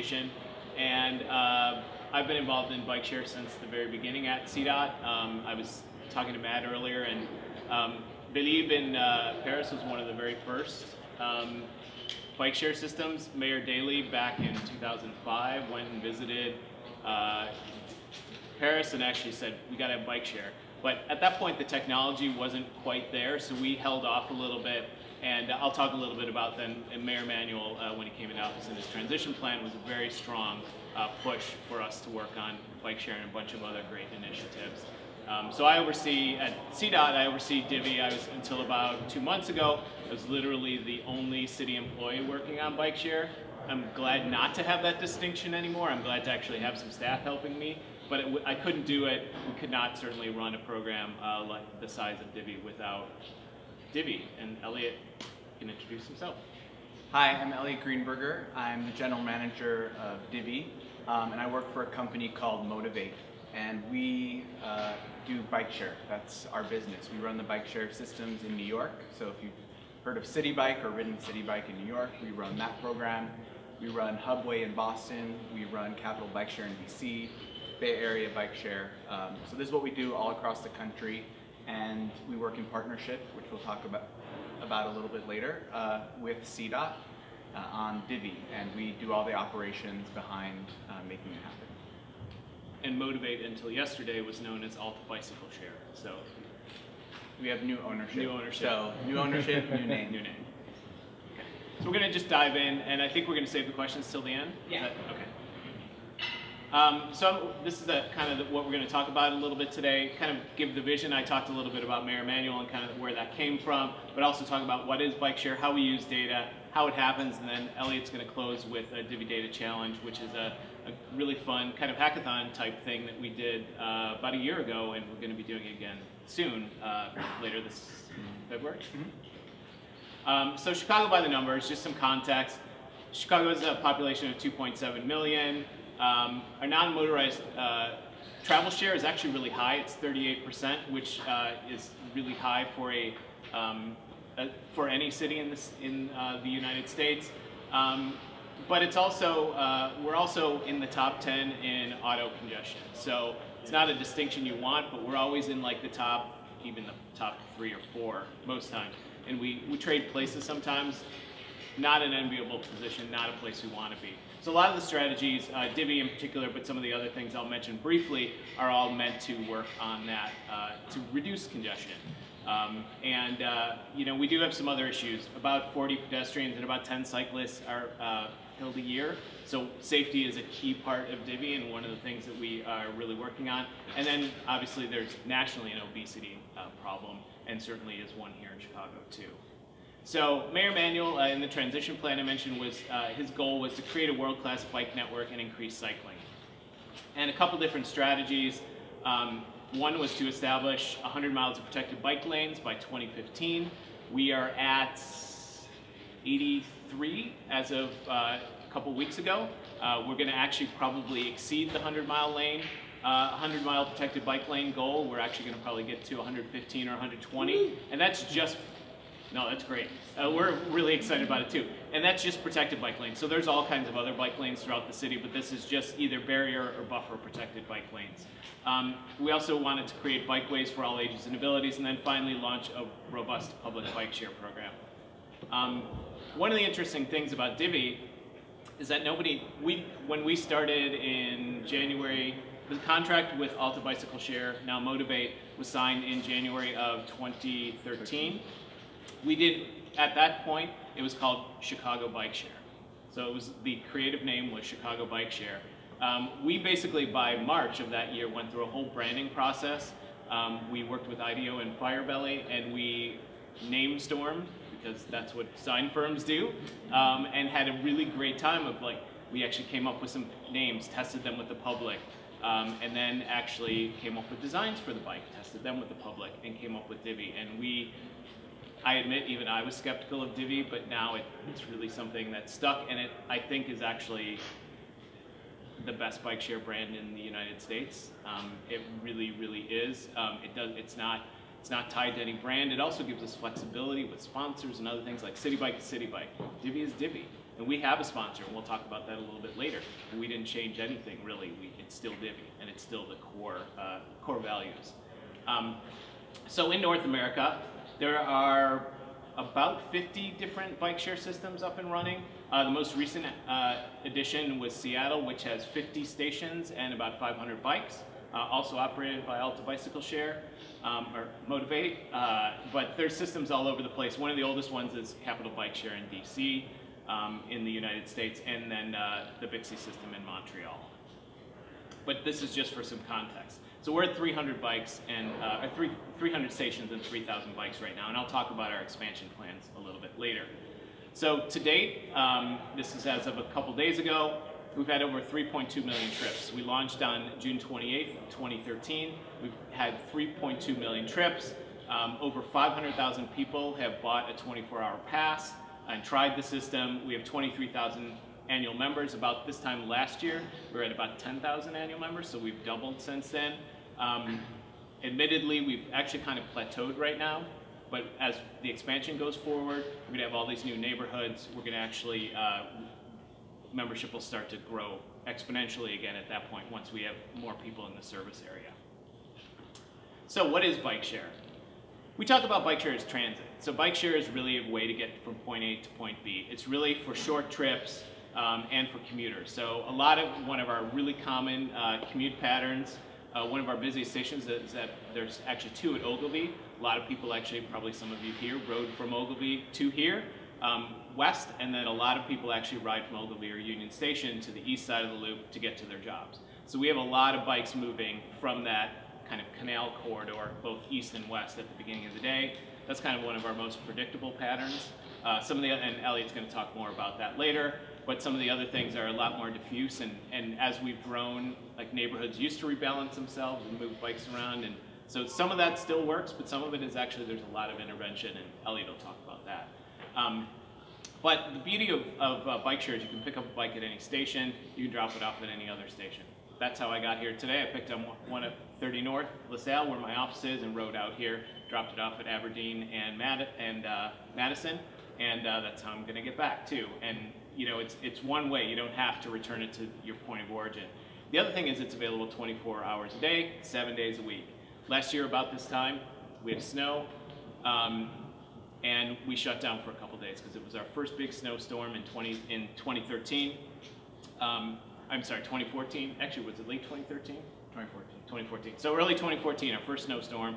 Association, and I've been involved in bike share since the very beginning at CDOT. I was talking to Matt earlier, and Believe in Paris was one of the very first bike share systems. Mayor Daley, back in 2005, went and visited Paris and actually said, we got to have bike share. But at that point, the technology wasn't quite there, so we held off a little bit. And I'll talk a little bit about then Mayor Emanuel, when he came into office, and his transition plan was a very strong push for us to work on bike share and a bunch of other great initiatives. So I oversee, at CDOT, I oversee Divvy. I was, until about 2 months ago, I was literally the only city employee working on bike share. I'm glad not to have that distinction anymore. I'm glad to actually have some staff helping me. But I couldn't do it. We could not certainly run a program like the size of Divvy without Divvy. And Elliot can introduce himself. Hi, I'm Elliot Greenberger. I'm the general manager of Divvy, and I work for a company called Motivate. And we do bike share. That's our business. We run the bike share systems in New York. So if you've heard of City Bike or ridden City Bike in New York, we run that program. We run Hubway in Boston. We run Capital Bike Share in DC. Bay Area Bike Share. So this is what we do all across the country, and we work in partnership, which we'll talk about a little bit later, with CDOT on Divvy, and we do all the operations behind making it happen. And Motivate, until yesterday, was known as Alta Bicycle Share. So we have new ownership. New ownership. So new ownership, new name. New name. Okay. So we're going to just dive in, and I think we're going to save the questions till the end. Yeah. Okay. So this is kind of what we're going to talk about a little bit today, kind of give the vision. I talked a little bit about Mayor Emanuel and kind of where that came from, but also talk about what is bike share, how we use data, how it happens, and then Elliot's going to close with a Divvy Data Challenge, which is a really fun kind of hackathon type thing that we did about a year ago, and we're going to be doing it again soon, later this February. Mm-hmm. So Chicago by the numbers, just some context. Chicago has a population of 2.7 million. Our non-motorized travel share is actually really high. It's 38%, which is really high for for any city in the United States. But it's also we're also in the top 10 in auto congestion. So it's not a distinction you want, but we're always in like the top, even the top 3 or 4 most times. And we trade places sometimes. Not an enviable position, not a place we want to be. So a lot of the strategies, Divvy in particular, but some of the other things I'll mention briefly, are all meant to work on that to reduce congestion. You know, we do have some other issues. About 40 pedestrians and about 10 cyclists are killed a year. So safety is a key part of Divvy and one of the things that we are really working on. And then obviously there's nationally an obesity problem, and certainly is one here in Chicago too. So Mayor Emanuel, in the transition plan I mentioned, was his goal was to create a world-class bike network and increase cycling. And a couple different strategies. One was to establish 100 miles of protected bike lanes by 2015. We are at 83 as of a couple weeks ago. We're going to actually probably exceed the 100-mile lane. 100-mile protected bike lane goal. We're actually going to probably get to 115 or 120, and that's just. No, that's great. We're really excited about it too. And that's just protected bike lanes. So there's all kinds of other bike lanes throughout the city, but this is just either barrier or buffer protected bike lanes. We also wanted to create bikeways for all ages and abilities, and then finally launch a robust public bike share program. One of the interesting things about Divvy is that when we started in January, the contract with Alta Bicycle Share, now Motivate, was signed in January of 2013. We did, at that point, it was called Chicago Bike Share. So it was, the creative name was Chicago Bike Share. We basically, by March of that year, went through a whole branding process. We worked with IDEO and Firebelly, and we name stormed, because that's what sign firms do, and had a really great time of like, we actually came up with some names, tested them with the public, and then actually came up with designs for the bike, tested them with the public, and came up with Divvy. And I admit, even I was skeptical of Divvy, but now it's really something that's stuck, and it, I think, is actually the best bike share brand in the United States. It really, really is. It's not tied to any brand. It also gives us flexibility with sponsors and other things like City Bike is City Bike. Divvy is Divvy. And we have a sponsor, and we'll talk about that a little bit later. We didn't change anything, really. It's still Divvy, and it's still the core values. So in North America, there are about 50 different bike share systems up and running. The most recent addition was Seattle, which has 50 stations and about 500 bikes, also operated by Alta Bicycle Share, or Motivate, but there's systems all over the place. One of the oldest ones is Capital Bike Share in DC, in the United States, and then the Bixby system in Montreal. But this is just for some context. So we're at 300 bikes and 300 stations and 3,000 bikes right now, and I'll talk about our expansion plans a little bit later. So to date, this is as of a couple days ago, we've had over 3.2 million trips. We launched on June 28th, 2013. We've had 3.2 million trips. Over 500,000 people have bought a 24-hour pass and tried the system. We have 23,000 annual members. About this time last year, we were at about 10,000 annual members, so we've doubled since then. Admittedly, we've actually kind of plateaued right now, but as the expansion goes forward, we're gonna have all these new neighborhoods. We're gonna actually, membership will start to grow exponentially again at that point once we have more people in the service area. So what is bike share? We talk about bike share as transit. So bike share is really a way to get from point A to point B. It's really for short trips and for commuters. So one of our really common commute patterns, one of our busiest stations is that there's actually two at Ogilvie. A lot of people actually, probably some of you here, rode from Ogilvie to here, west, and then a lot of people actually ride from Ogilvie or Union Station to the east side of the loop to get to their jobs. So we have a lot of bikes moving from that kind of canal corridor, both east and west at the beginning of the day. That's kind of one of our most predictable patterns. And Elliot's going to talk more about that later, but some of the other things are a lot more diffuse, and as we've grown, like neighborhoods used to rebalance themselves and move bikes around, and so some of that still works, but some of it is actually, there's a lot of intervention, and Elliot will talk about that. But the beauty of bike share is you can pick up a bike at any station, you can drop it off at any other station. That's how I got here today. I picked up one at 30 North, LaSalle, where my office is, and rode out here, dropped it off at Aberdeen and Madison, and that's how I'm gonna get back too. And you know, it's one way, you don't have to return it to your point of origin. The other thing is it's available 24 hours a day, 7 days a week. Last year about this time, we had snow, and we shut down for a couple days because it was our first big snowstorm in 2013. I'm sorry, 2014. Actually, was it late 2013? 2014. 2014. So early 2014, our first snowstorm.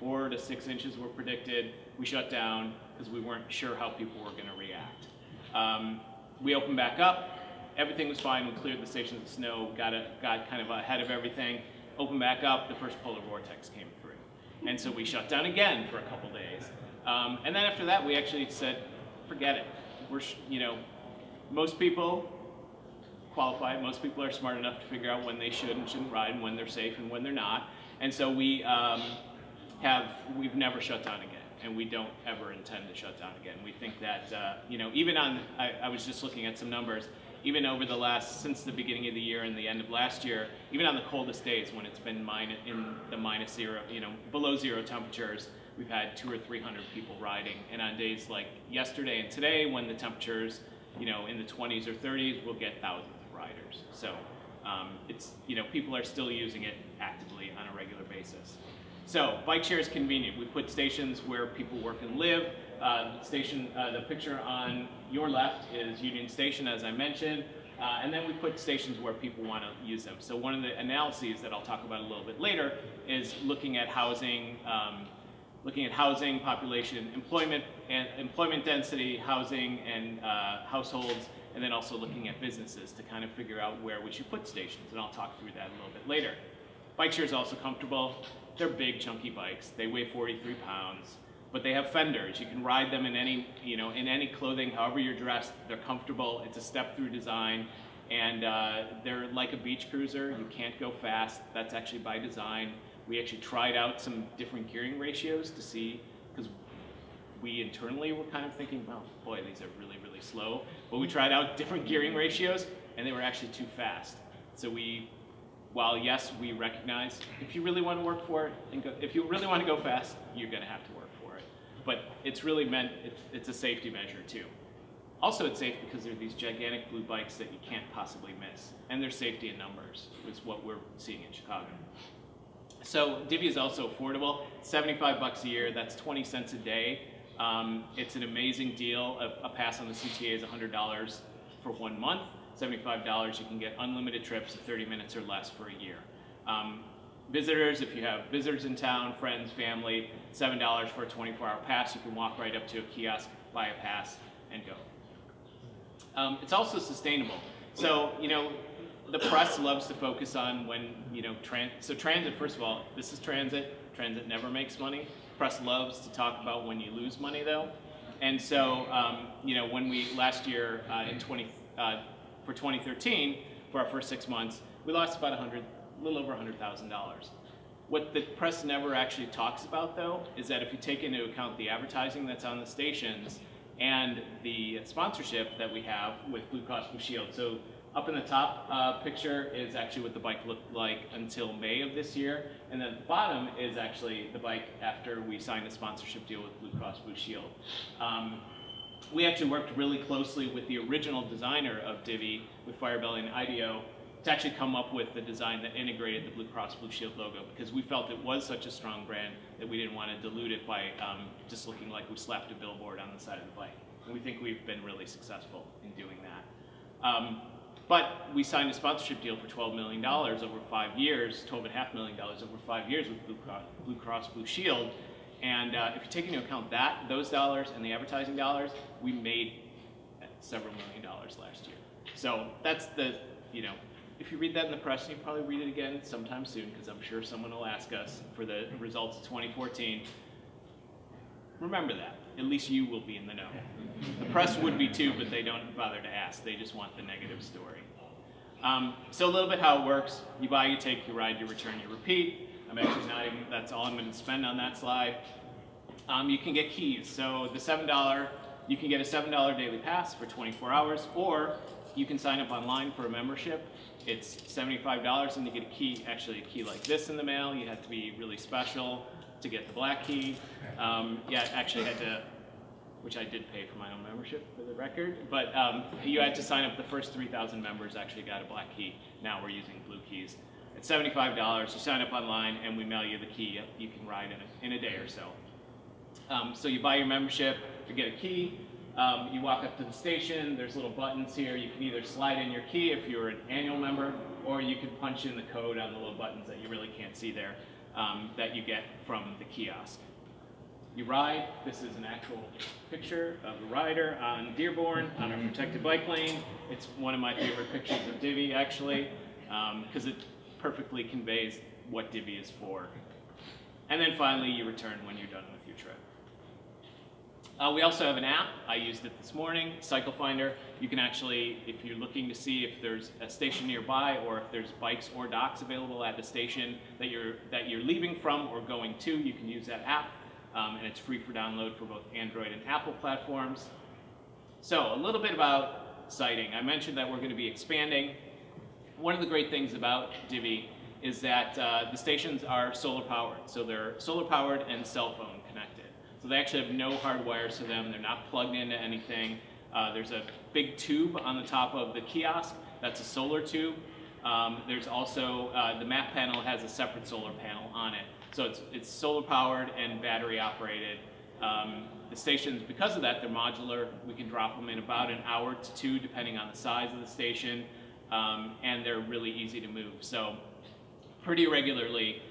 4 to 6 inches were predicted. We shut down because we weren't sure how people were going to react. We opened back up. Everything was fine. We cleared the stations of snow, got kind of ahead of everything. Opened back up. The first polar vortex came through, and so we shut down again for a couple days. And then after that, we actually said, forget it. Most people qualified. Most people are smart enough to figure out when they should and shouldn't ride, and when they're safe and when they're not. And so we've never shut down again, and we don't ever intend to shut down again. We think that even on, I was just looking at some numbers, even over since the beginning of the year and the end of last year, even on the coldest days when it's been in the minus zero, below zero temperatures, we've had 200 or 300 people riding. And on days like yesterday and today, when the temperatures, in the 20s or 30s, we'll get thousands of riders. So people are still using it actively on a regular basis. So bike share is convenient. We put stations where people work and live. The picture on your left is Union Station, as I mentioned, and then we put stations where people want to use them. So one of the analyses that I'll talk about a little bit later is looking at housing, population, employment density, housing, and households, and then also looking at businesses to kind of figure out where we should put stations, and I'll talk through that a little bit later. Bike share is also comfortable. They're big, chunky bikes. They weigh 43 pounds, but they have fenders. You can ride them in any clothing, however you're dressed. They're comfortable. It's a step-through design, and they're like a beach cruiser. You can't go fast. That's actually by design. We actually tried out some different gearing ratios to see, because we internally were kind of thinking, well, boy, these are really, really slow. But we tried out different gearing ratios, and they were actually too fast. So while yes, we recognize if you really want to work for it, if you really want to go fast, you're going to have to work for it. But it's really it's a safety measure too. Also, it's safe because they're these gigantic blue bikes that you can't possibly miss. And their safety in numbers is what we're seeing in Chicago. So Divvy is also affordable. 75 bucks a year, that's 20 cents a day. It's an amazing deal. A pass on the CTA is $100 for 1 month. $75, you can get unlimited trips of 30 minutes or less for a year. Visitors, if you have visitors in town, friends, family, $7 for a 24-hour pass. You can walk right up to a kiosk, buy a pass, and go. It's also sustainable. So, you know, the press loves to focus on when, you know, transit, first of all, this is transit. Transit never makes money. Press loves to talk about when you lose money, though. And so, you know, when we, last year for 2013, for our first 6 months, we lost about a little over $100,000. What the press never actually talks about, though, is that if you take into account the advertising that's on the stations and the sponsorship that we have with Blue Cross Blue Shield. So up in the top picture is actually what the bike looked like until May of this year. And then the bottom is actually the bike after we signed a sponsorship deal with Blue Cross Blue Shield. We actually worked really closely with the original designer of Divvy, with Firebelly and IDEO, to actually come up with the design that integrated the Blue Cross Blue Shield logo, because we felt it was such a strong brand that we didn't want to dilute it by just looking like we slapped a billboard on the side of the bike. And we think we've been really successful in doing that. But we signed a sponsorship deal for $12 million over 5 years, $12.5 million over 5 years with Blue Cross Blue Shield. And if you take into account those dollars and the advertising dollars, we made several $1 million last year. So that's the, you know, if you read that in the press, and you probably read it again sometime soon, because I'm sure someone will ask us for the results of 2014, remember that. At least you will be in the know. The press would be too, but they don't bother to ask. They just want the negative story. So a little bit how it works. You buy, you take, you ride, you return, you repeat. I'm actually not even, that's all I'm going to spend on that slide. You can get keys. So the $7, you can get a $7 daily pass for 24 hours, or you can sign up online for a membership. It's $75 and you get a key, actually a key like this in the mail. You have to be really special to get the black key. Yeah, actually had to, which I did pay for my own membership for the record, but you had to sign up. The first 3,000 members actually got a black key. Now we're using blue keys. It's $75, you sign up online and we mail you the key. You can ride in a day or so. So you buy your membership, you get a key, you walk up to the station, there's little buttons here. You can either slide in your key if you're an annual member, or you can punch in the code on the little buttons that you really can't see there that you get from the kiosk. You ride. This is an actual picture of a rider on Dearborn on a protected bike lane. It's one of my favorite pictures of Divvy, actually, because it perfectly conveys what Divvy is for. And then finally, you return when you're done with your trip. We also have an app. I used it this morning, Cycle Finder. You can actually, if you're looking to see if there's a station nearby or if there's bikes or docks available at the station that you're leaving from or going to, you can use that app. And it's free for download for both Android and Apple platforms. So a little bit about siting. I mentioned that we're going to be expanding. One of the great things about Divvy is that the stations are solar powered. So they're solar powered and cell phone connected. So they actually have no hard wires to them. They're not plugged into anything. There's a big tube on the top of the kiosk. That's a solar tube. There's also, the map panel has a separate solar panel on it. So it's solar powered and battery operated. The stations, because of that, they're modular. We can drop them in about an hour to 2, depending on the size of the station, and they're really easy to move. So pretty regularly,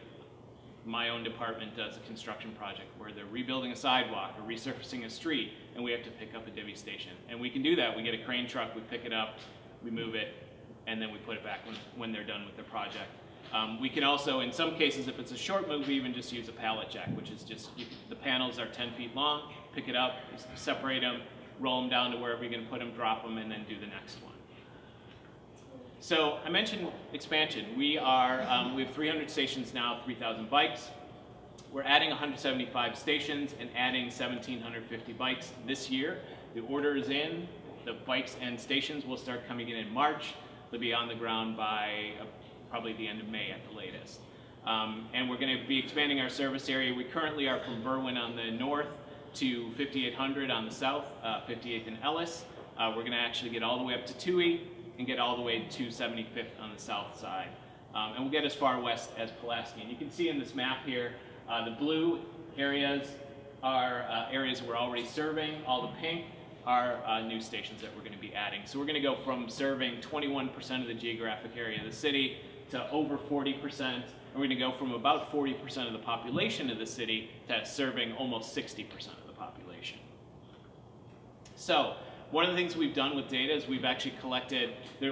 my own department does a construction project where they're rebuilding a sidewalk or resurfacing a street, and we have to pick up a Divvy station. And we can do that. We get a crane truck, we pick it up, we move it, and then we put it back when they're done with their project. We can also, in some cases, if it's a short move, we even just use a pallet jack, which is just, the panels are 10 feet long, pick it up, separate them, roll them down to wherever you're going to put them, drop them, and then do the next one. So I mentioned expansion. We have 300 stations now, 3,000 bikes. We're adding 175 stations and adding 1,750 bikes this year. The order is in. The bikes and stations will start coming in March. They'll be on the ground by probably the end of May at the latest. And we're going to be expanding our service area. We currently are from Berwyn on the north to 5800 on the south, 58th and Ellis. We're going to actually get all the way up to 2E and get all the way to 75th on the south side. And we'll get as far west as Pulaski. And you can see in this map here, the blue areas are areas we're already serving. All the pink are new stations that we're going to be adding. So we're going to go from serving 21% of the geographic area of the city to over 40%. And we're going to go from about 40% of the population of the city to serving almost 60% of the population. So one of the things we've done with data is we've actually collected,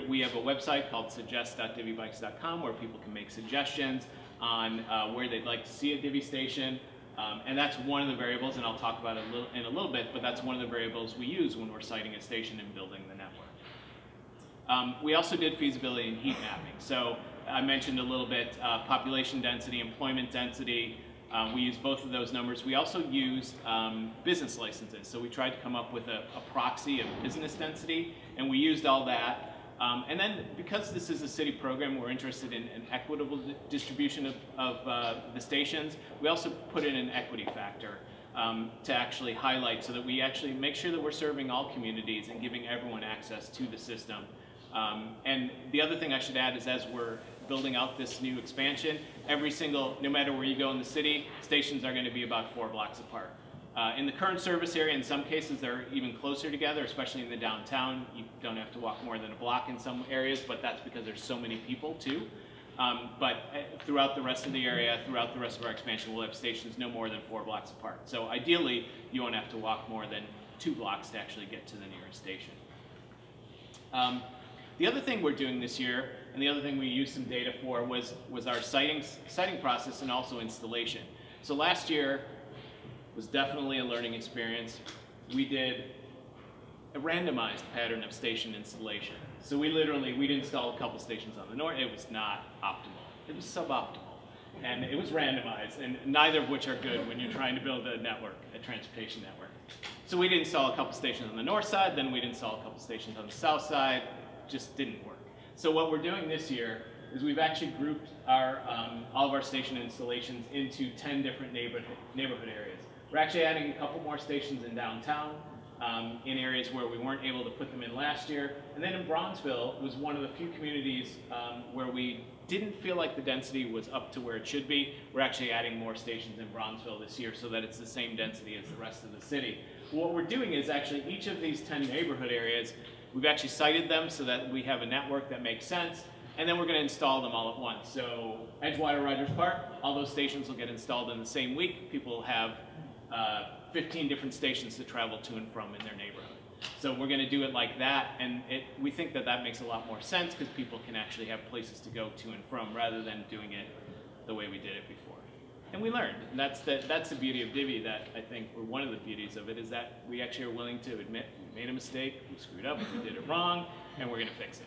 we have a website called suggest.divvybikes.com where people can make suggestions on where they'd like to see a Divvy station. And that's one of the variables, and I'll talk about it in a little bit, but that's one of the variables we use when we're siting a station and building the network. We also did feasibility and heat mapping. So I mentioned a little bit population density, employment density. We use both of those numbers. We also used business licenses. So we tried to come up with a proxy of business density, and we used all that. And then because this is a city program, we're interested in an equitable distribution of the stations. We also put in an equity factor to actually highlight so that we actually make sure that we're serving all communities and giving everyone access to the system. And the other thing I should add is as we're building out this new expansion, no matter where you go in the city, stations are going to be about 4 blocks apart. In the current service area, in some cases, they're even closer together, especially in the downtown. You don't have to walk more than a block in some areas, but that's because there's so many people too. But throughout the rest of the area, throughout the rest of our expansion, we'll have stations no more than 4 blocks apart. So ideally, you won't have to walk more than 2 blocks to actually get to the nearest station. The other thing we're doing this year, and the other thing we used some data for, was our siting process and also installation. So last year was definitely a learning experience. We did a randomized pattern of station installation. So we'd install a couple stations on the north. It was not optimal. It was suboptimal. And it was randomized, and neither of which are good when you're trying to build a network, a transportation network. So we'd install a couple stations on the north side, then we'd install a couple stations on the south side. Just didn't work. So what we're doing this year is we've actually grouped all of our station installations into 10 different neighborhood areas. We're actually adding a couple more stations in downtown, in areas where we weren't able to put them in last year. And then in Bronzeville was one of the few communities where we didn't feel like the density was up to where it should be. We're actually adding more stations in Bronzeville this year so that it's the same density as the rest of the city. What we're doing is actually each of these 10 neighborhood areas, we've actually sited them so that we have a network that makes sense, and then we're going to install them all at once. So Edgewater, Rogers Park, all those stations will get installed in the same week. People will have 15 different stations to travel to and from in their neighborhood. So we're going to do it like that, and we think that that makes a lot more sense because people can actually have places to go to and from rather than doing it the way we did it before. And we learned, and that's the beauty of Divvy, that I think, or one of the beauties of it, is that we actually are willing to admit we made a mistake, we screwed up, we did it wrong, and we're going to fix it.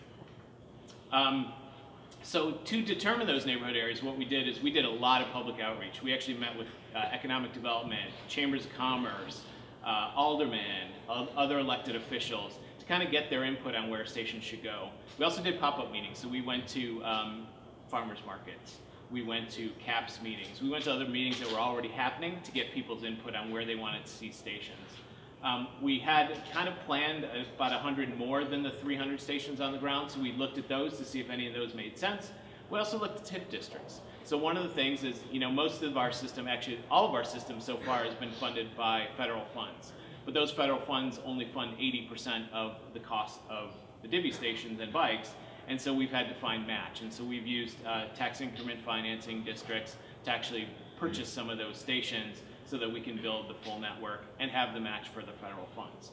So to determine those neighborhood areas, what we did is we did a lot of public outreach. We actually met with economic development, chambers of commerce, aldermen, other elected officials to kind of get their input on where stations should go. We also did pop-up meetings. So we went to farmers markets. We went to CAPS meetings. We went to other meetings that were already happening to get people's input on where they wanted to see stations. We had kind of planned about 100 more than the 300 stations on the ground, so we looked at those to see if any of those made sense. We also looked at TIF districts. So one of the things is, most of our system, actually all of our system so far has been funded by federal funds. But those federal funds only fund 80% of the cost of the Divvy stations and bikes, and so we've had to find match. And so we've used tax increment financing districts to actually purchase some of those stations so that we can build the full network and have the match for the federal funds.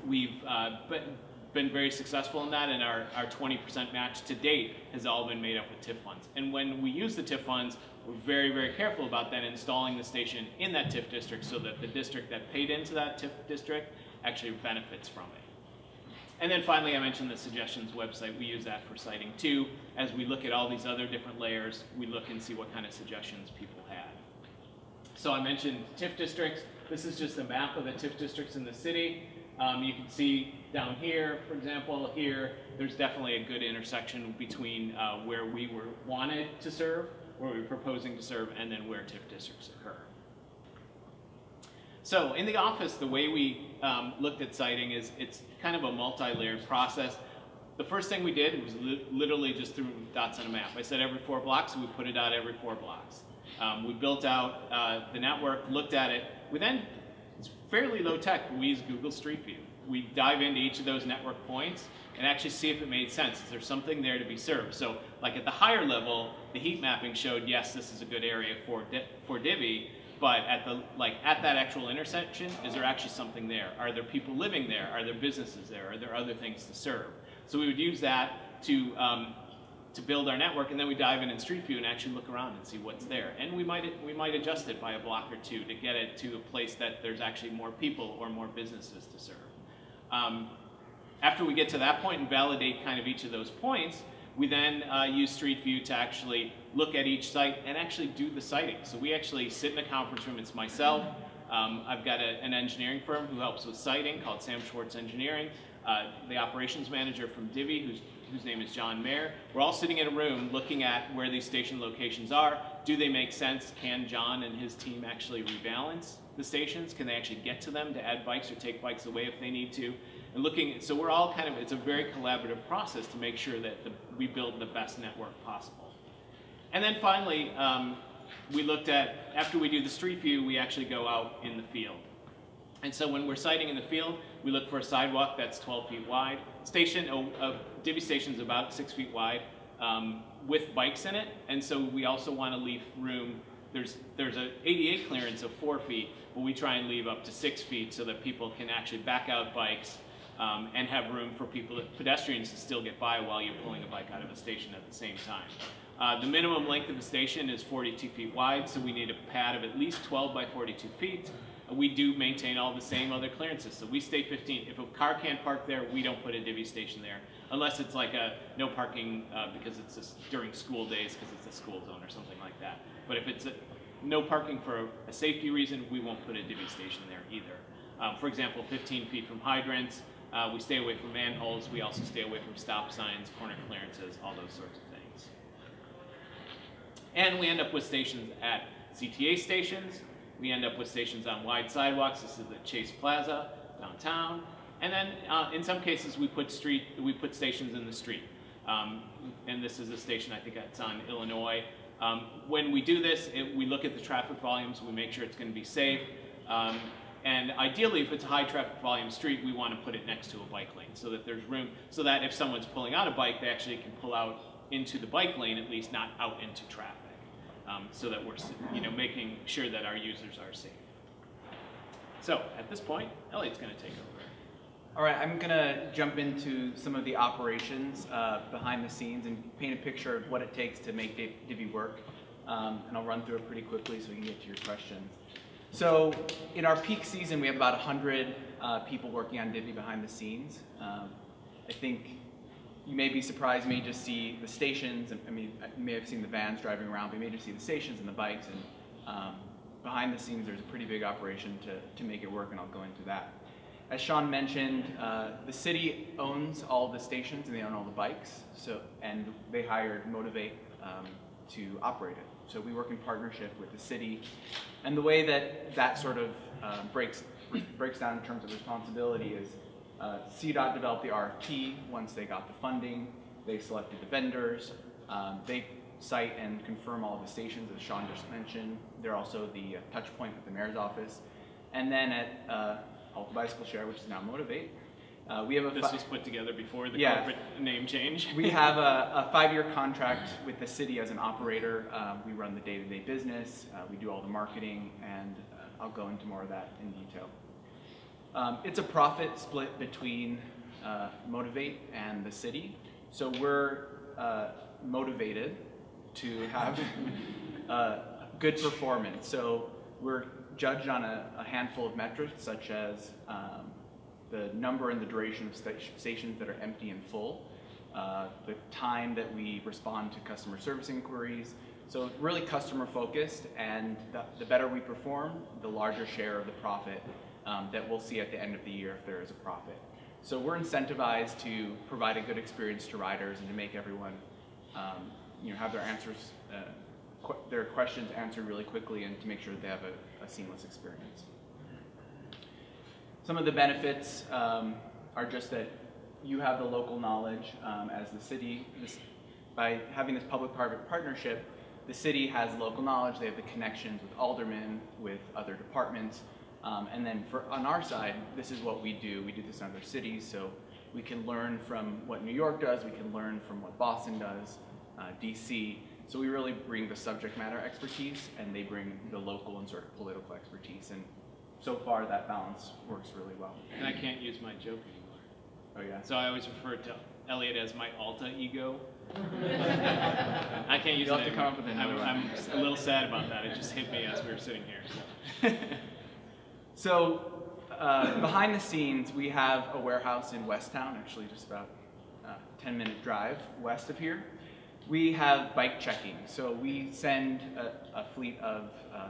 We've been very successful in that, and our 20% match to date has all been made up with TIF funds. And when we use the TIF funds, we're very, very careful about that, installing the station in that TIF district so that the district that paid into that TIF district actually benefits from it. And then finally, I mentioned the suggestions website. We use that for siting too. As we look at all these other different layers, we look and see what kind of suggestions people had. So I mentioned TIF districts. This is just a map of the TIF districts in the city. You can see down here, for example, here, there's definitely a good intersection between where we wanted to serve, where we were proposing to serve, and then where TIF districts occur. So in the office, the way we looked at siting is it's kind of a multi-layered process. The first thing we did was literally just threw dots on a map. I said every 4 blocks, so we put a dot every 4 blocks. We built out the network, looked at it. We then, it's fairly low tech, but we use Google Street View. We dive into each of those network points and actually see if it made sense. Is there something there to be served? So like at the higher level, the heat mapping showed, yes, this is a good area for Divvy, but at that actual intersection, is there actually something there? Are there people living there? Are there businesses there? Are there other things to serve? So we would use that to build our network, and then we dive in Street View and actually look around and see what's there. And we might adjust it by a block or 2 to get it to a place that there's actually more people or more businesses to serve. After we get to that point and validate kind of each of those points, we then use Street View to actually look at each site and actually do the siting. So we actually sit in a conference room. It's myself. I've got an engineering firm who helps with siting called Sam Schwartz Engineering. The operations manager from Divvy, whose name is John Mayer. We're all sitting in a room looking at where these station locations are. Do they make sense? Can John and his team actually rebalance the stations? Can they actually get to them to add bikes or take bikes away if they need to? And looking, so we're all kind of, it's a very collaborative process to make sure that we build the best network possible. And then finally, we looked at, after we do the Street View, we actually go out in the field. And so when we're siting in the field, we look for a sidewalk that's 12 feet wide. Divvy station is about 6 feet wide with bikes in it. And so we also want to leave room. There's an ADA clearance of 4 feet, but we try and leave up to 6 feet so that people can actually back out bikes and have room for pedestrians to still get by while you're pulling a bike out of a station at the same time. The minimum length of the station is 42 feet wide, so we need a pad of at least 12 by 42 feet. We do maintain all the same other clearances, so we stay 15. If a car can't park there, we don't put a Divvy station there, unless it's like a no parking because it's just during school days because it's a school zone or something like that. But if it's no parking for a safety reason, we won't put a Divvy station there either. For example, 15 feet from hydrants, we stay away from manholes, we also stay away from stop signs, corner clearances, all those sorts of things. And we end up with stations at CTA stations. We end up with stations on wide sidewalks. This is the Chase Plaza downtown. And then in some cases we put stations in the street. And this is a station, I think it's on Illinois. When we do this, we look at the traffic volumes, we make sure it's going to be safe. And ideally, if it's a high traffic volume street, we want to put it next to a bike lane so that there's room, so that if someone's pulling out a bike, they actually can pull out into the bike lane, at least not out into traffic. So that we're making sure that our users are safe. So at this point, Elliot's going to take over. All right, I'm going to jump into some of the operations behind the scenes and paint a picture of what it takes to make Divvy work. And I'll run through it pretty quickly so we can get to your questions. So in our peak season, we have about 100 people working on Divvy behind the scenes. I think you may be surprised, you may just see the stations. I mean, you may have seen the vans driving around, but you may just see the stations and the bikes. And behind the scenes, there's a pretty big operation to make it work, and I'll go into that. As Sean mentioned, the city owns all the stations and they own all the bikes. And they hired Motivate to operate it. So we work in partnership with the city. And the way that sort of breaks down in terms of responsibility is CDOT developed the RFP. Once they got the funding, they selected the vendors. They site and confirm all of the stations, as Sean just mentioned. They're also the touch point with the mayor's office. And then at Alta Bicycle Share, which is now Motivate, we have This was put together before the corporate name change. We have a 5-year contract with the city as an operator. We run the day-to-day business. We do all the marketing, and I'll go into more of that in detail. It's a profit split between Motivate and the city. So we're motivated to have good performance. So we're judged on a handful of metrics, such as the number and the duration of stations that are empty and full, the time that we respond to customer service inquiries. So really customer focused, and the better we perform, the larger share of the profit that we'll see at the end of the year if there is a profit. So we're incentivized to provide a good experience to riders and to make everyone have their questions answered really quickly and to make sure that they have a seamless experience. Some of the benefits are just that you have the local knowledge as the city. By having this public-private partnership, the city has local knowledge. They have the connections with aldermen, with other departments. And then on our side, this is what we do. We do this in other cities, so we can learn from what New York does. We can learn from what Boston does, DC. So we really bring the subject matter expertise, and they bring the local and sort of political expertise. And so far, that balance works really well. And I can't use my joke anymore. Oh yeah. So I always refer to Elliot as my alter ego. I can't use You'll it have to come up with another one. I'm a little sad about that. It just hit me as we were sitting here. So behind the scenes, we have a warehouse in Westtown, actually just about a 10-minute drive west of here. We have bike checking. So we send a fleet of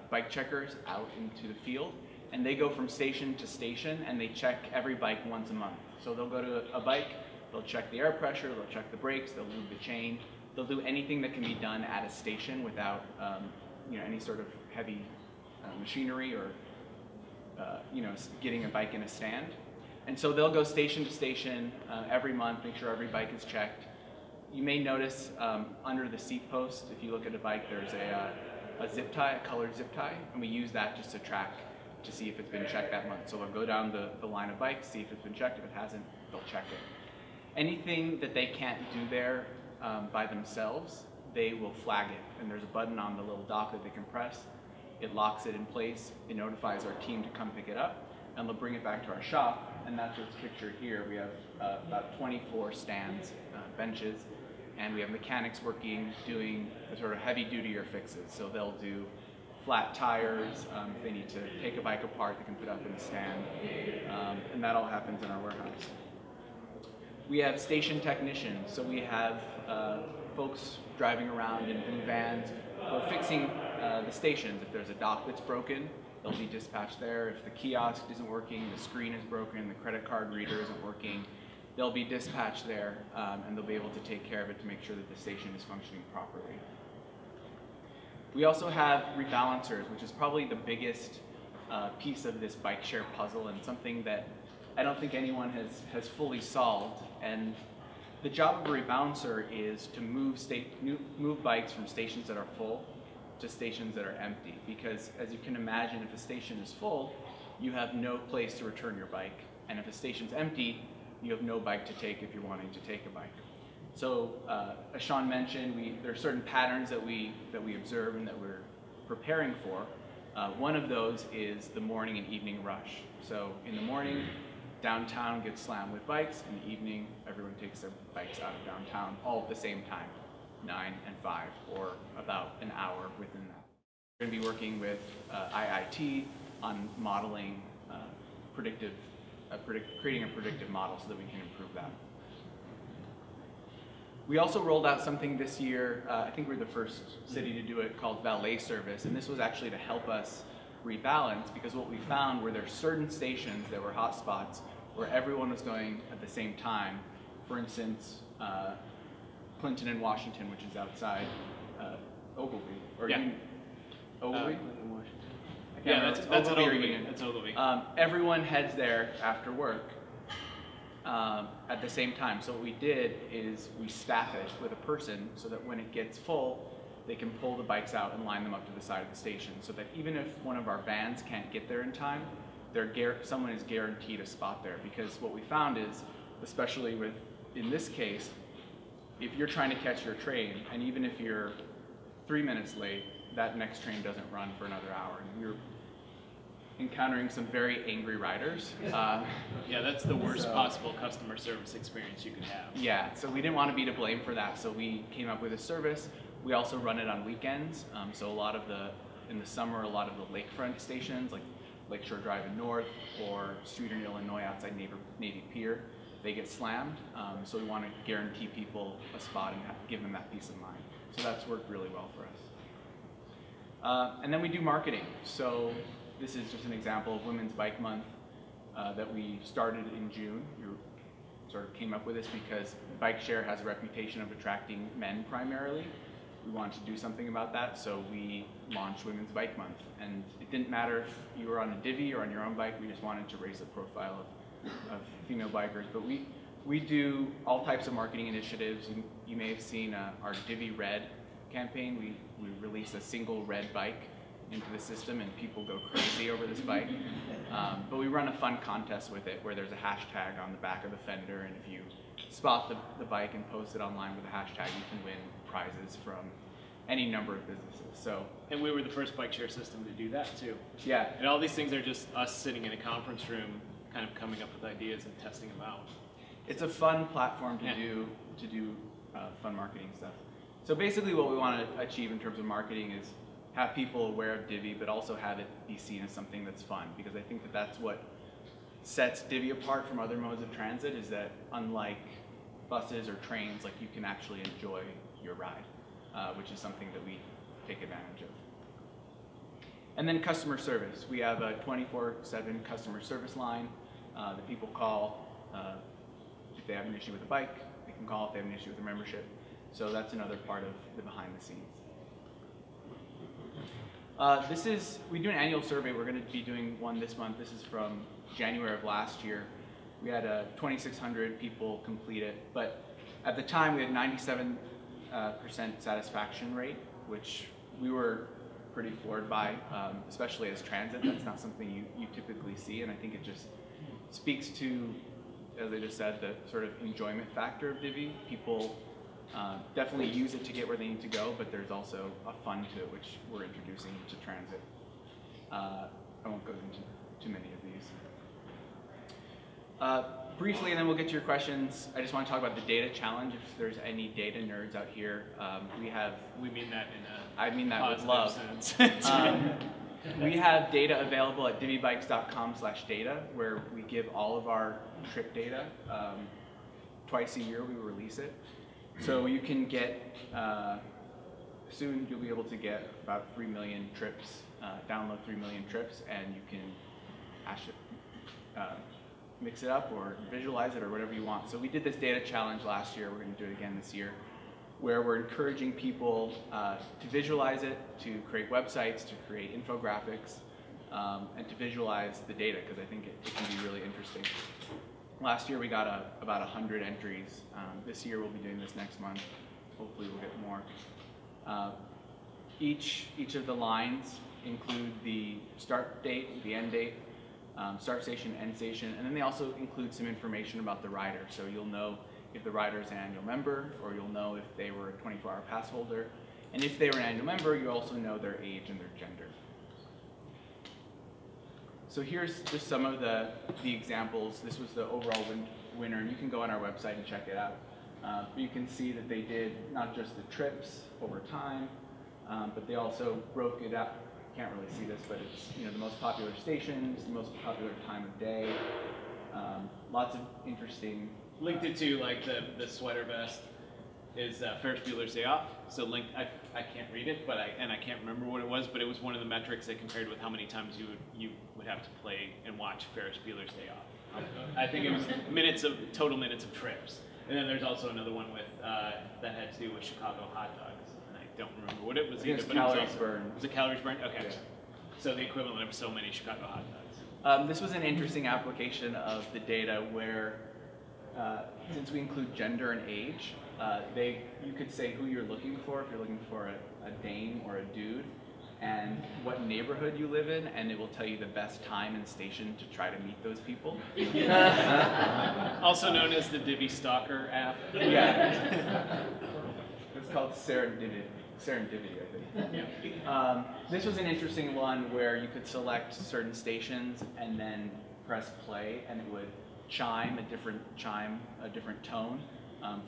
bike checkers out into the field, and they go from station to station, and they check every bike once a month. So they'll go to a bike, they'll check the air pressure, they'll check the brakes, they'll lube the chain. They'll do anything that can be done at a station without any sort of heavy machinery or getting a bike in a stand. And so they'll go station to station every month, make sure every bike is checked. You may notice under the seat post, if you look at a bike, there's a zip tie, a colored zip tie, and we use that just to track to see if it's been checked that month. So they'll go down the line of bikes, see if it's been checked. If it hasn't, they'll check it. Anything that they can't do there by themselves, they will flag it. And there's a button on the little dock that they can press. It locks it in place. It notifies our team to come pick it up, and they'll bring it back to our shop. And that's what's pictured here. We have about 24 stands, benches, and we have mechanics working, doing the sort of heavy-duty fixes. So they'll do flat tires. If they need to take a bike apart, they can put it up in a stand. And that all happens in our warehouse. We have station technicians. So we have folks driving around in blue vans who are fixing the stations. If there's a dock that's broken, they'll be dispatched there. If the kiosk isn't working, the screen is broken, the credit card reader isn't working, they'll be dispatched there, and they'll be able to take care of it to make sure that the station is functioning properly. We also have rebalancers, which is probably the biggest piece of this bike share puzzle, and something that I don't think anyone has fully solved. And the job of a rebalancer is to move bikes from stations that are full to stations that are empty. Because as you can imagine, if a station is full, you have no place to return your bike. And if a station's empty, you have no bike to take if you're wanting to take a bike. So as Sean mentioned, there are certain patterns that we observe and that we're preparing for. One of those is the morning and evening rush. So in the morning, downtown gets slammed with bikes. In the evening, everyone takes their bikes out of downtown all at the same time, 9 and 5, or about an hour within that. We're going to be working with IIT on modeling creating a predictive model so that we can improve that. We also rolled out something this year, I think we're the first city to do it, called valet service, and this was actually to help us rebalance, because what we found were there certain stations that were hotspots where everyone was going at the same time. For instance, Clinton and Washington, which is outside Ogilvy, or yeah. Ogilvy? Yeah, that's at Ogilvy. That's Ogilvy. Everyone heads there after work at the same time. So what we did is we staff it with a person so that when it gets full, they can pull the bikes out and line them up to the side of the station, so that even if one of our vans can't get there in time, someone is guaranteed a spot there. Because what we found is, especially in this case, if you're trying to catch your train, and even if you're 3 minutes late, that next train doesn't run for another hour. And we were encountering some very angry riders. Yeah, that's the worst possible customer service experience you could have. Yeah, so we didn't want to be to blame for that, so we came up with a service. We also run it on weekends, so in the summer, a lot of the lakefront stations, like Lakeshore Drive in North or Streeter, Illinois, outside Navy Pier, they get slammed. So we want to guarantee people a spot and give them that peace of mind. So that's worked really well for us. And then we do marketing. So this is just an example of Women's Bike Month that we started in June. We sort of came up with this because bike share has a reputation of attracting men primarily. we wanted to do something about that, so we launched Women's Bike Month. And it didn't matter if you were on a Divvy or on your own bike, we just wanted to raise the profile of female bikers. But we do all types of marketing initiatives. You may have seen our Divvy Red campaign. We released a single red bike into the system, and people go crazy over this bike. But we run a fun contest with it where there's a hashtag on the back of the fender, and if you spot the bike and post it online with a hashtag, you can win prizes from any number of businesses. And we were the first bike share system to do that too. Yeah. And all these things are just us sitting in a conference room, kind of coming up with ideas and testing them out. It's a fun platform to do fun marketing stuff. So basically what we want to achieve in terms of marketing is have people aware of Divvy, but also have it be seen as something that's fun, because I think that that's what sets Divvy apart from other modes of transit, is that unlike buses or trains, like, you can actually enjoy your ride, which is something that we take advantage of. And then customer service. We have a 24/7 customer service line that people call if they have an issue with a bike. They can call if they have an issue with a membership. So that's another part of the behind the scenes. We do an annual survey. We're going to be doing one this month. This is from January of last year. We had 2,600 people complete it, but at the time we had 97% satisfaction rate, which we were pretty floored by, especially as transit. That's not something you typically see, and I think it just speaks to, as I just said, the sort of enjoyment factor of Divvy. People definitely use it to get where they need to go, but there's also a fun to it, which we're introducing to transit. I won't go into too many of these. Briefly, and then we'll get to your questions, I just want to talk about the data challenge. If there's any data nerds out here, We mean that in a I mean that with positive love. sense. We have data available at divvybikes.com/data, where we give all of our trip data. Twice a year we release it. So you can get, soon you'll be able to get about 3 million trips, download 3 million trips, and you can mix it up or visualize it or whatever you want. So we did this data challenge last year. We're going to do it again this year, where we're encouraging people to visualize it, to create websites, to create infographics, and to visualize the data, because I think it can be really interesting. Last year we got about 100 entries. This year we'll be doing this next month. Hopefully we'll get more. Each of the lines include the start date, the end date, start station, end station, and then they also include some information about the rider. So you'll know if the rider is an annual member, or you'll know if they were a 24-hour pass holder. And if they were an annual member, you also know their age and their gender. So here's just some of the examples. This was the overall winner, and you can go on our website and check it out. But you can see that they did not just the trips over time, but they also broke it up. Can't really see this, but it's the most popular stations, the most popular time of day. Lots of interesting. Linked it to, like, the sweater vest is Ferris Bueller's Day Off. So linked, I can't read it, but I can't remember what it was, but it was one of the metrics that compared with how many times you would have to play and watch Ferris Bueller's Day Off. I think it was total minutes of trips. And then there's also another one with that had to do with Chicago hot dogs. I don't remember what it was either, but calories burned. Was it calories burned? Okay. Yeah. So the equivalent of so many Chicago hot dogs. This was an interesting application of the data where, since we include gender and age, you could say who you're looking for, if you're looking for a dame or a dude, and what neighborhood you live in, and it will tell you the best time and station to try to meet those people. Also known as the Divvy Stalker app. Yeah. It's called Serendipity, I think. Yeah. This was an interesting one where you could select certain stations and then press play, and it would chime a different tone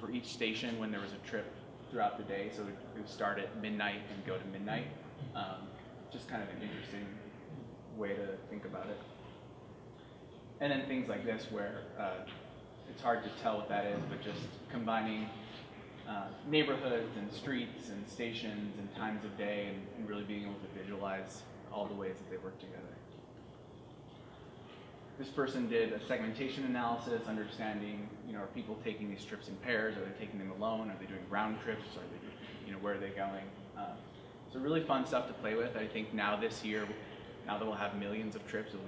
for each station when there was a trip throughout the day. So it would start at midnight and go to midnight. Just kind of an interesting way to think about it. And then things like this where it's hard to tell what that is, but just combining neighborhoods and streets and stations and times of day, and really being able to visualize all the ways that they work together. This person did a segmentation analysis, understanding, are people taking these trips in pairs? Are they taking them alone? Are they doing round trips? Are they where are they going. So really fun stuff to play with. I think now this year, now that we'll have millions of trips, it'll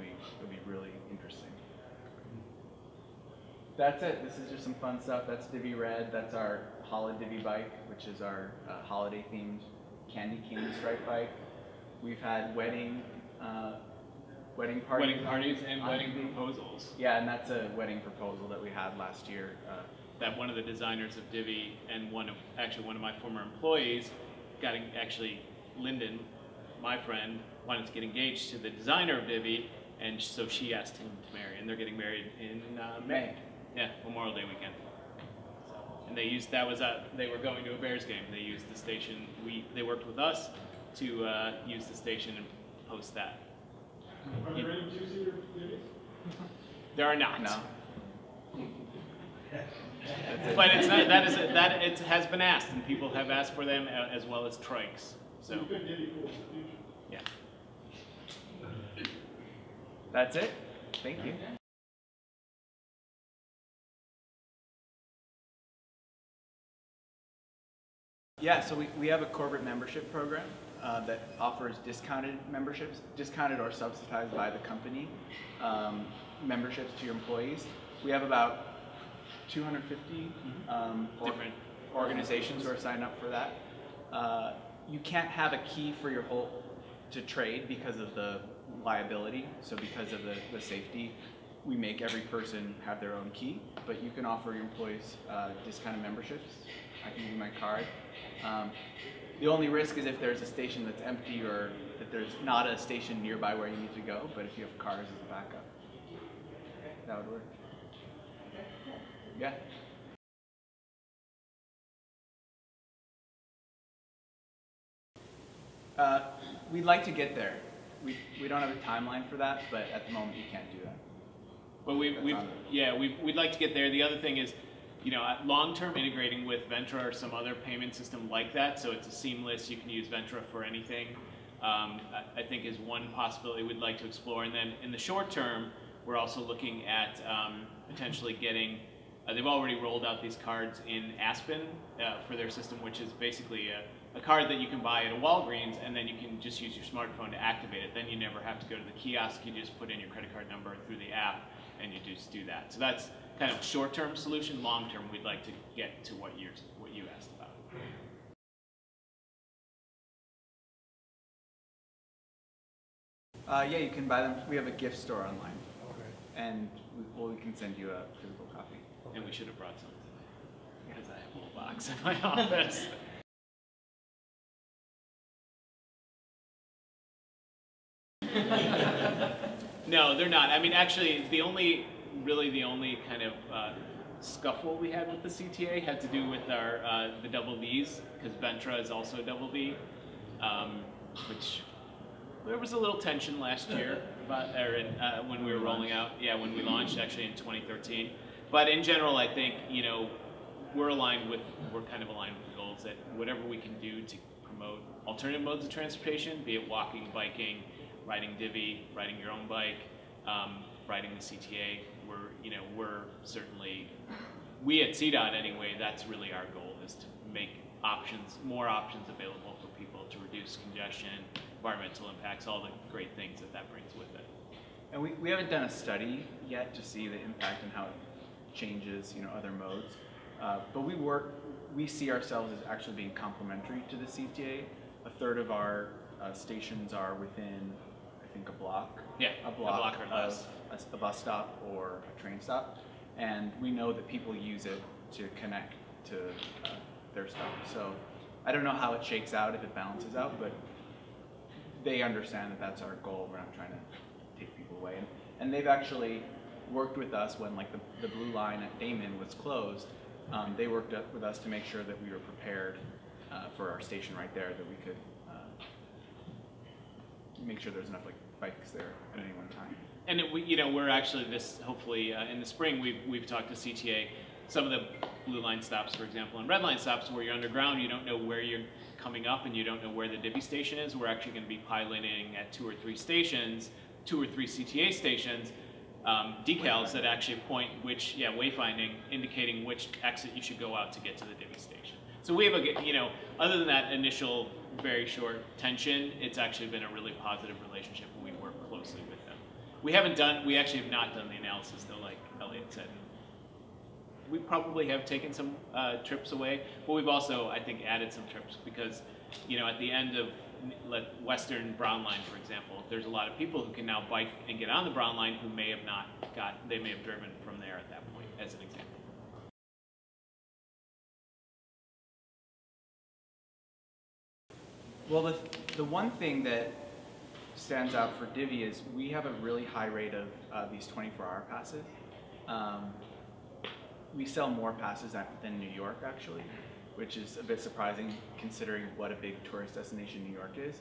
be really interesting. That's it. This is just some fun stuff. That's Divvy Red. That's our Holiday Divvy bike, which is our holiday themed candy cane stripe bike. We've had wedding parties and wedding proposals. Yeah, and that's a wedding proposal that we had last year. That one of the designers of Divvy and one of my former employees Lyndon, my friend, wanted to get engaged to the designer of Divvy, and so she asked him to marry, and they're getting married in May. Yeah, Memorial Day weekend. And they were going to a Bears game. They used the station. They worked with us to use the station and post that. Are there any two-seater Divvies? There are not. No. But it's not, that it has been asked, and people have asked for them as well as trikes. So you could Divvy for the future. yeah. That's it. Thank you. Yeah, so we have a corporate membership program that offers discounted memberships, discounted or subsidized by the company, memberships to your employees. We have about 250 different organizations who are signed up for that. You can't have a key for your whole to trade because of the liability, so because of the safety, we make every person have their own key, but you can offer your employees discounted memberships. I can give you my card. The only risk is if there's a station that's empty or that there's not a station nearby where you need to go, but if you have cars as a backup, that would work. Yeah. We'd like to get there. We don't have a timeline for that, but at the moment we can't do that. But we'd like to get there. The other thing is, long-term integrating with Ventra or some other payment system like that, so it's a seamless, you can use Ventra for anything, I think is one possibility we'd like to explore. And then in the short term, we're also looking at potentially getting, they've already rolled out these cards in Aspen for their system, which is basically a card that you can buy at a Walgreens, and then you can just use your smartphone to activate it. Then you never have to go to the kiosk, you just put in your credit card number through the app, and you just do that. So that's kind of a short-term solution. Long-term, we'd like to get to what you asked about. Yeah, you can buy them. We have a gift store online. Okay. And we can send you a physical copy. And we should have brought some today, because I have a whole box in my office. No, they're not. I mean, actually, the only kind of scuffle we had with the CTA had to do with our the double Vs, because Ventra is also double V, which there was a little tension last year when we were rolling out. Yeah, when we launched actually in 2013. But in general, I think we're kind of aligned with the goals that whatever we can do to promote alternative modes of transportation, be it walking, biking, riding Divvy, riding your own bike, riding the CTA, we're certainly, we at CDOT anyway, that's really our goal, is to make more options available for people to reduce congestion, environmental impacts, all the great things that brings with it. And we haven't done a study yet to see the impact and how it changes, other modes. But we see ourselves as actually being complementary to the CTA. A third of our stations are within, I think, a block. Yeah, a block or less. Of a bus stop or a train stop. And we know that people use it to connect to their stop. So I don't know how it shakes out, if it balances out, but they understand that that's our goal. We're not trying to take people away. And they've actually worked with us when the blue line at Damon was closed. They worked up with us to make sure that we were prepared for our station right there, that we could make sure there's enough bikes there at any one time. And we're actually hopefully in the spring we've talked to CTA. Some of the blue line stops, for example, and red line stops where you're underground, you don't know where you're coming up and you don't know where the Divvy station is. We're actually going to be piloting at 2 or 3 stations, 2 or 3 CTA stations, decals that actually point wayfinding, indicating which exit you should go out to get to the Divvy station. So we have other than that initial very short tension, it's actually been a really positive relationship, and we work closely with them. We actually have not done the analysis though, like Elliot said. We probably have taken some trips away, but we've also, I think, added some trips because, you know, at the end of Western Brown Line, for example, there's a lot of people who can now bike and get on the Brown Line who may have not they may have driven from there at that point, as an example. Well, the one thing that stands out for Divvy is we have a really high rate of these 24-hour passes. We sell more passes than New York, actually, which is a bit surprising considering what a big tourist destination New York is.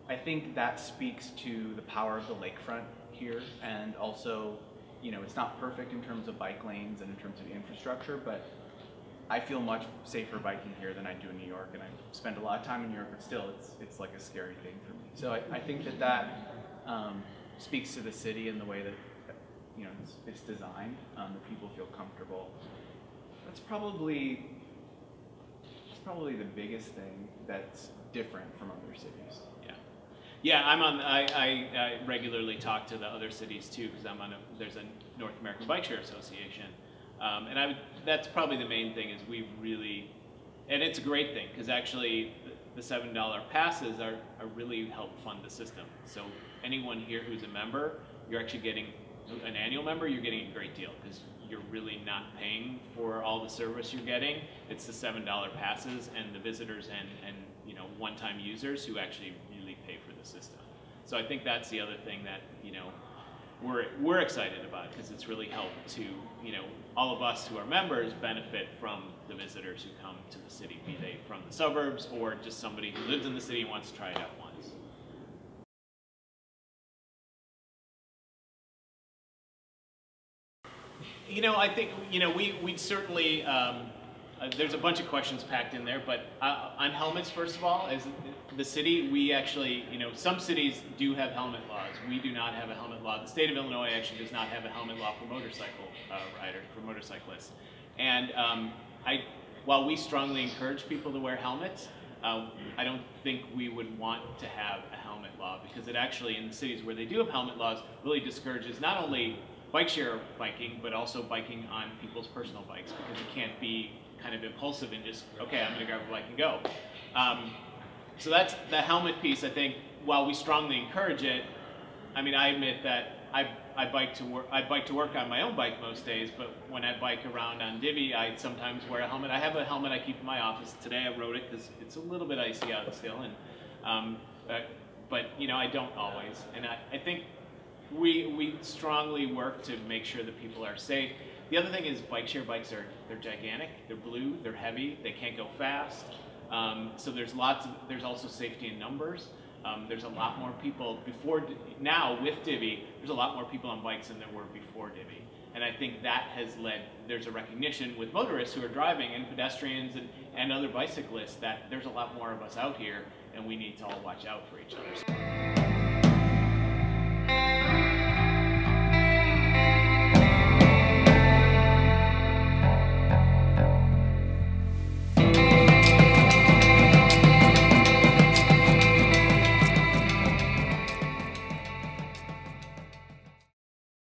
I think that speaks to the power of the lakefront here, and also, you know, it's not perfect in terms of bike lanes and in terms of infrastructure, but I feel much safer biking here than I do in New York, and I spend a lot of time in New York, but still, it's like a scary thing for me. So I think that speaks to the city and the way that, you know, it's designed, that people feel comfortable. That's probably the biggest thing that's different from other cities. Yeah, I regularly talk to the other cities too, because there's a North American Bike Share Association, and that's probably the main thing is we've really, and it's a great thing because actually the $7 passes are really help fund the system. So anyone here who's a member, you're actually getting an annual member, you're getting a great deal because you're really not paying for all the service you're getting. It's the $7 passes and the visitors and you know, one-time users who actually really pay for the system. So I think that's the other thing that, you know, we're excited about because it's really helped to, you know, all of us who are members benefit from the visitors who come to the city, be they from the suburbs or just somebody who lives in the city and wants to try it out once. You know, I think, you know, we'd certainly, there's a bunch of questions packed in there, but on helmets, first of all, as the city, we actually, you know, some cities do have helmet laws. We do not have a helmet law. The state of Illinois actually does not have a helmet law for motorcycle riders, for motorcyclists. And while we strongly encourage people to wear helmets, I don't think we would want to have a helmet law because it actually, in the cities where they do have helmet laws, really discourages not only bike share biking, but also biking on people's personal bikes because you can't be kind of impulsive and just, okay, I'm gonna grab a bike and go. So that's the helmet piece. I think while we strongly encourage it, I mean, I admit that I bike to work on my own bike most days, but when I bike around on Divvy, I sometimes wear a helmet. I have a helmet I keep in my office. Today I rode it because it's a little bit icy out still, and but you know, I don't always. And I think we strongly work to make sure that people are safe. The other thing is bike share bikes they're gigantic, they're blue, they're heavy, they can't go fast. So there's also safety in numbers. There's a lot more people now with Divvy, there's a lot more people on bikes than there were before Divvy. And I think that has led, there's a recognition with motorists who are driving and pedestrians and other bicyclists that there's a lot more of us out here and we need to all watch out for each other.